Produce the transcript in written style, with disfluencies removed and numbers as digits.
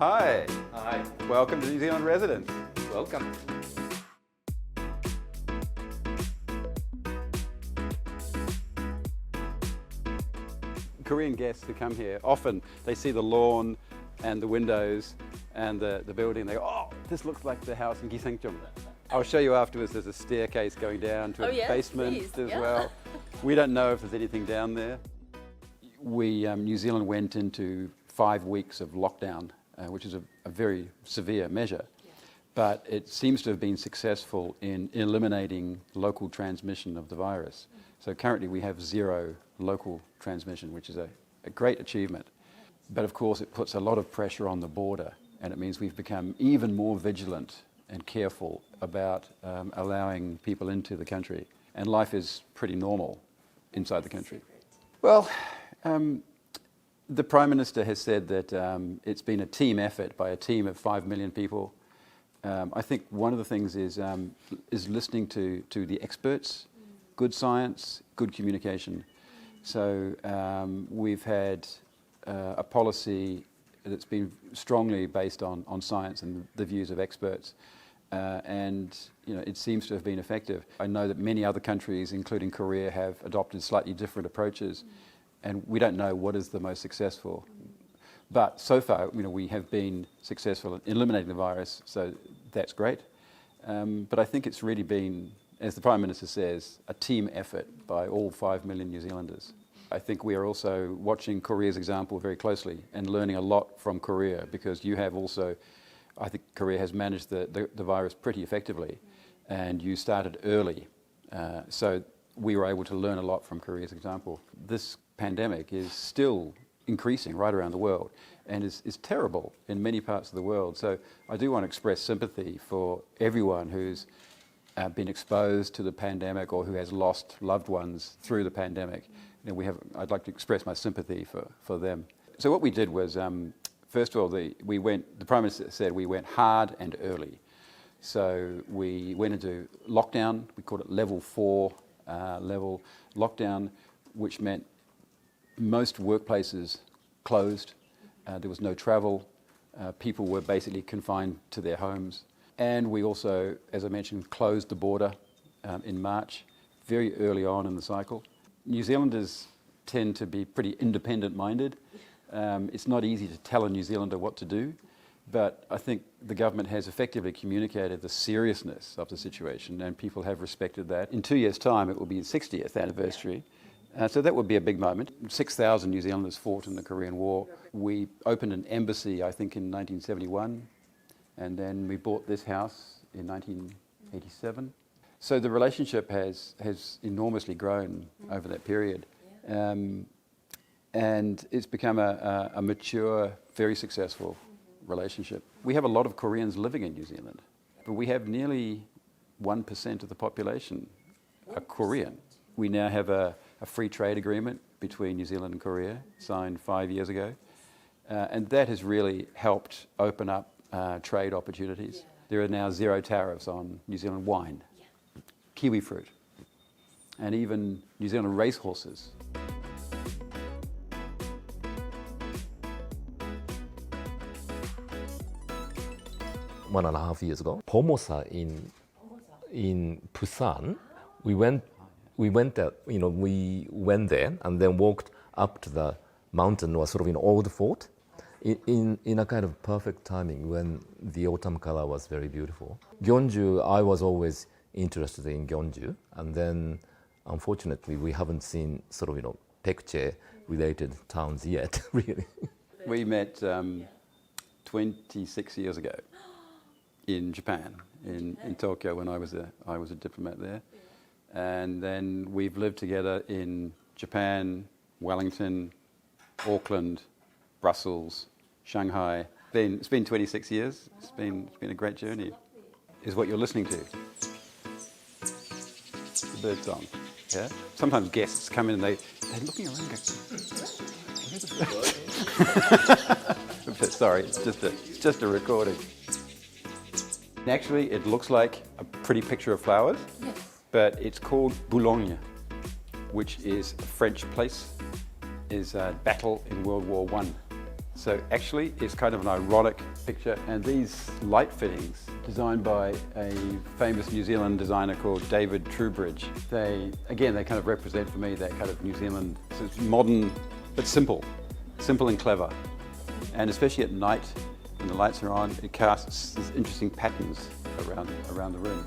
Hi. Hi. Welcome to New Zealand residents. Welcome. Korean guests who come here, often they see the lawn and the windows and the building. They go, oh, this looks like the house in Gisengjum. I'll show you afterwards. There's a staircase going down to a basement as well. We don't know if there's anything down there. New Zealand went into 5 weeks of lockdown, which is a very severe measure. But it seems to have been successful in eliminating local transmission of the virus. So currently we have 0 local transmission, which is a great achievement. But of course it puts a lot of pressure on the border, and it means we've become even more vigilant and careful about allowing people into the country. And life is pretty normal inside the country. Well, the Prime Minister has said that it's been a team effort by a team of 5 million people. I think one of the things is listening to the experts, good science, good communication. So we've had a policy that's been strongly based on science and the views of experts. And it seems to have been effective. I know that many other countries, including Korea, have adopted slightly different approaches, and we don't know what is the most successful. But so far, we have been successful in eliminating the virus, so that's great. But I think it's really been, as the Prime Minister says, a team effort by all 5 million New Zealanders. I think we are also watching Korea's example very closely and learning a lot from Korea, because you have also, I think Korea has managed the virus pretty effectively, and you started early. So we were able to learn a lot from Korea's example. This pandemic is still increasing right around the world and is terrible in many parts of the world. So I do want to express sympathy for everyone who's been exposed to the pandemic or who has lost loved ones through the pandemic. I'd like to express my sympathy for them. So what we did was, first of all, the Prime Minister said we went hard and early. So we went into lockdown. We called it level 4 level lockdown, which meant most workplaces closed. There was no travel. People were basically confined to their homes. And we also, as I mentioned, closed the border in March, very early on in the cycle. New Zealanders tend to be pretty independent-minded. It's not easy to tell a New Zealander what to do, but I think the government has effectively communicated the seriousness of the situation, and people have respected that. In 2 years' time, it will be the 60th anniversary. So that would be a big moment. 6,000 New Zealanders fought in the Korean War. We opened an embassy, I think, in 1971, and then we bought this house in 1987. So the relationship has enormously grown over that period. And it's become a mature, very successful relationship. We have a lot of Koreans living in New Zealand, but we have nearly 1% of the population are Korean. We now have a free trade agreement between New Zealand and Korea, signed 5 years ago, and that has really helped open up trade opportunities. There are now 0 tariffs on New Zealand wine, kiwi fruit, and even New Zealand racehorses. One and a half years ago, Formosa in Busan, we went there. We went there and then walked up to the mountain, or sort of old fort, in a kind of perfect timing when the autumn color was very beautiful. Gyeongju, I was always interested in Gyeongju, and then unfortunately we haven't seen sort of Baekje-related towns yet, really. We met 26 years ago in Japan, in Tokyo, when I was a diplomat there. And then we've lived together in Japan, Wellington, Auckland, Brussels, Shanghai. It's been 26 years. It's been a great journey. Is what you're listening to. The bird song. Yeah. Sometimes guests come in and they're looking around. Sorry, it's just a recording. Actually, it looks like a pretty picture of flowers. Yes. But it's called Boulogne, which is a French place, is a battle in World War I. So actually, it's kind of an ironic picture. And these light fittings, designed by a famous New Zealand designer called David Trowbridge, they kind of represent for me that kind of New Zealand. So it's modern, but simple and clever. And especially at night, when the lights are on, it casts these interesting patterns around the room.